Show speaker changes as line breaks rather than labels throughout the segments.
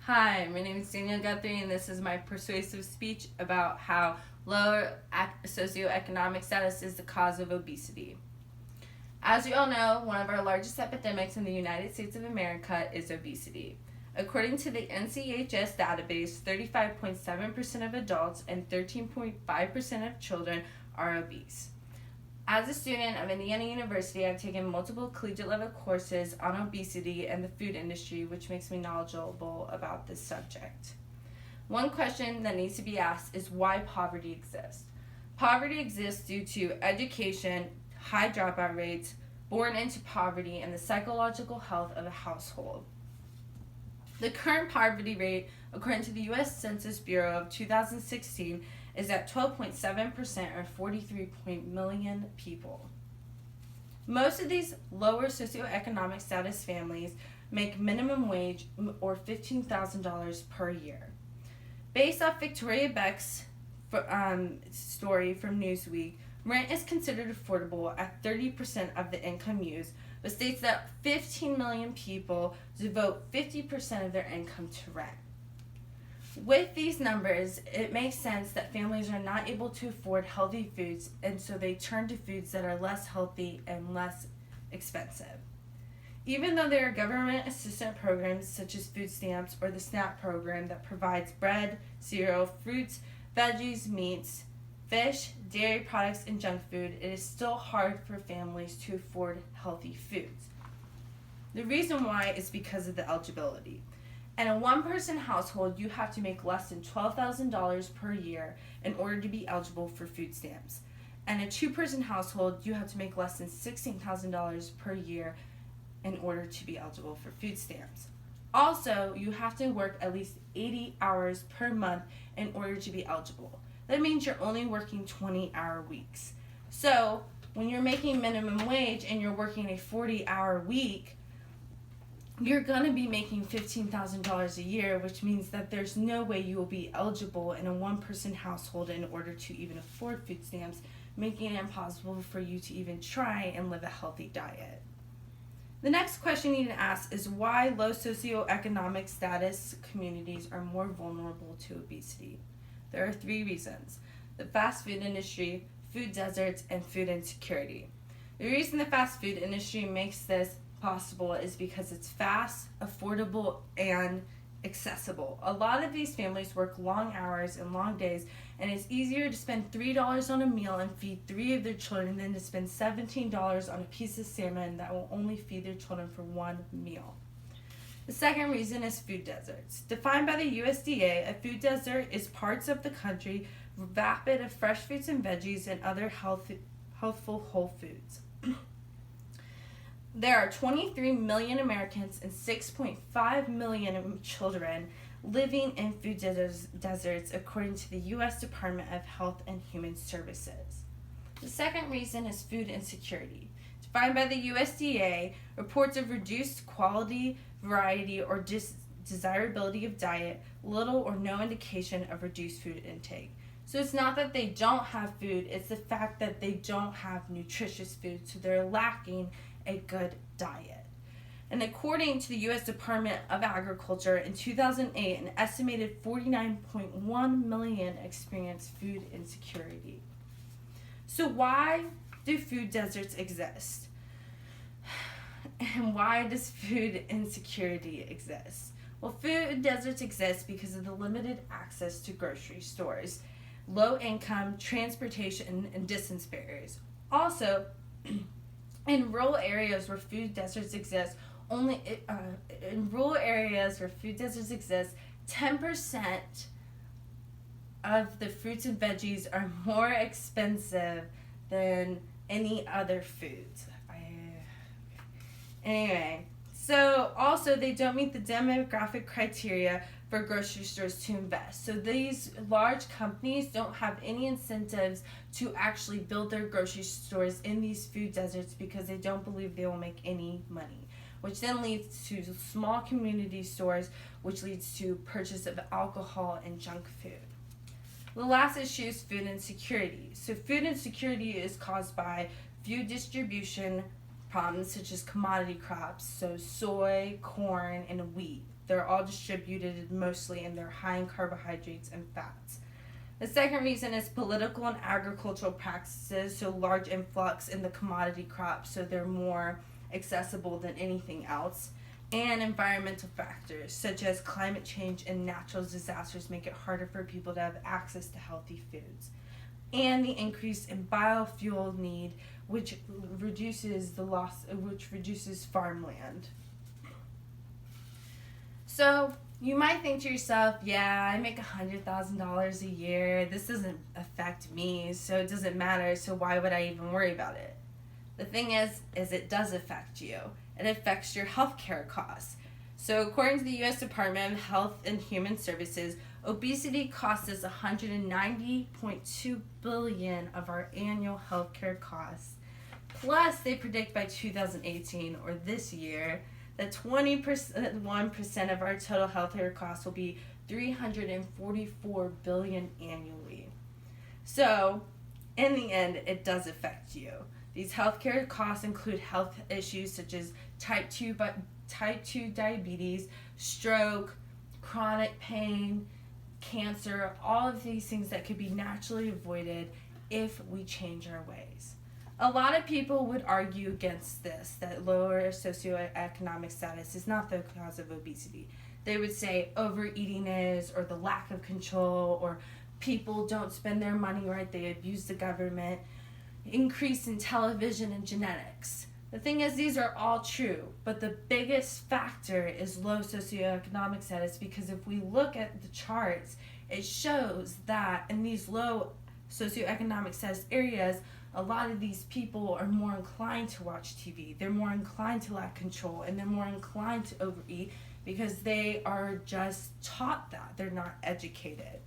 Hi, my name is Danielle Guthrie, and this is my persuasive speech about how lower socioeconomic status is the cause of obesity. As you all know, one of our largest epidemics in the United States of America is obesity. According to the NCHS database, 35.7% of adults and 13.5% of children are obese. As a student of Indiana University, I've taken multiple collegiate level courses on obesity and the food industry, which makes me knowledgeable about this subject. One question that needs to be asked is why poverty exists. Poverty exists due to education, high dropout rates, born into poverty, and the psychological health of a household. The current poverty rate, according to the U.S. Census Bureau of 2016, is at 12.7% or 43 million people. Most of these lower socioeconomic status families make minimum wage or $15,000 per year. Based off Victoria Beck's story from Newsweek, rent is considered affordable at 30% of the income used, but states that 15 million people devote 50% of their income to rent. With these numbers, it makes sense that families are not able to afford healthy foods, and so they turn to foods that are less healthy and less expensive. Even though there are government assistance programs such as food stamps or the SNAP program that provides bread, cereal, fruits, veggies, meats, fish, dairy products, and junk food, it is still hard for families to afford healthy foods. The reason why is because of the eligibility. In a one-person household, you have to make less than $12,000 per year in order to be eligible for food stamps. In a two-person household, you have to make less than $16,000 per year in order to be eligible for food stamps. Also, you have to work at least 80 hours per month in order to be eligible. That means you're only working 20-hour weeks. So, when you're making minimum wage and you're working a 40-hour week, you're going to be making $15,000 a year, which means that there's no way you will be eligible in a one-person household in order to even afford food stamps, making it impossible for you to even try and live a healthy diet. The next question you need to ask is why low socioeconomic status communities are more vulnerable to obesity. There are 3 reasons: the fast food industry, food deserts, and food insecurity. The reason the fast food industry makes this possible is because it's fast, affordable, and accessible. A lot of these families work long hours and long days, and it's easier to spend $3 on a meal and feed 3 of their children than to spend $17 on a piece of salmon that will only feed their children for 1 meal. The second reason is food deserts. Defined by the USDA, a food desert is parts of the country vapid of fresh fruits and veggies and other healthful whole foods. There are 23 million Americans and 6.5 million children living in food deserts, according to the U.S. Department of Health and Human Services. The second reason is food insecurity. Defined by the USDA, reports of reduced quality, variety, or desirability of diet, little or no indication of reduced food intake. So it's not that they don't have food, it's the fact that they don't have nutritious food, so they're lacking a good diet. And according to the U.S. Department of Agriculture, in 2008, an estimated 49.1 million experienced food insecurity. So why do food deserts exist? And why does food insecurity exist? Well, food deserts exist because of the limited access to grocery stores, low income, transportation, and distance barriers. Also, in rural areas where food deserts exist, 10% of the fruits and veggies are more expensive than any other foods. Anyway, so also they don't meet the demographic criteria for grocery stores to invest. So these large companies don't have any incentives to actually build their grocery stores in these food deserts because they don't believe they will make any money, which then leads to small community stores, which leads to purchase of alcohol and junk food. The last issue is food insecurity. So food insecurity is caused by food distribution problems such as commodity crops, so soy, corn, and wheat. They're all distributed mostly, and they're high in carbohydrates and fats. The second reason is political and agricultural practices, so large influx in the commodity crops, so they're more accessible than anything else. And environmental factors, such as climate change and natural disasters, make it harder for people to have access to healthy foods. And the increase in biofuel need, which reduces farmland. So you might think to yourself, yeah, I make $100,000 a year. This doesn't affect me, so it doesn't matter. So why would I even worry about it? The thing is it does affect you. It affects your healthcare costs. So according to the U.S. Department of Health and Human Services, obesity costs us $190.2 billion of our annual healthcare costs. Plus, they predict by 2018, or this year, that 21% of our total healthcare costs will be $344 billion annually. So, in the end, it does affect you. These healthcare costs include health issues such as type 2 diabetes, stroke, chronic pain, cancer, all of these things that could be naturally avoided if we change our ways. A lot of people would argue against this, that lower socioeconomic status is not the cause of obesity. They would say overeating is, or the lack of control, or people don't spend their money right, they abuse the government, increase in television and genetics. The thing is, these are all true, but the biggest factor is low socioeconomic status, because if we look at the charts, it shows that in these low socioeconomic status areas, a lot of these people are more inclined to watch TV. They're more inclined to lack control, and they're more inclined to overeat because they are just taught that. They're not educated.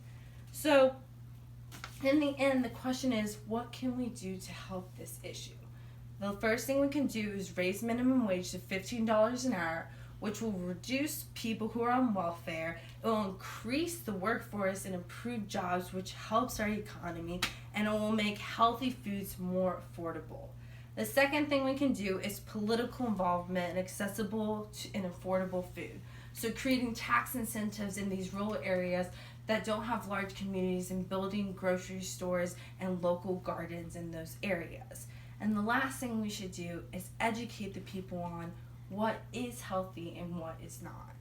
So, in the end, the question is, what can we do to help this issue? The first thing we can do is raise minimum wage to $15 an hour, which will reduce people who are on welfare. It will increase the workforce and improve jobs, which helps our economy, and it will make healthy foods more affordable. The second thing we can do is political involvement and accessible and affordable food. So creating tax incentives in these rural areas that don't have large communities, and building grocery stores and local gardens in those areas. And the last thing we should do is educate the people on what is healthy and what is not.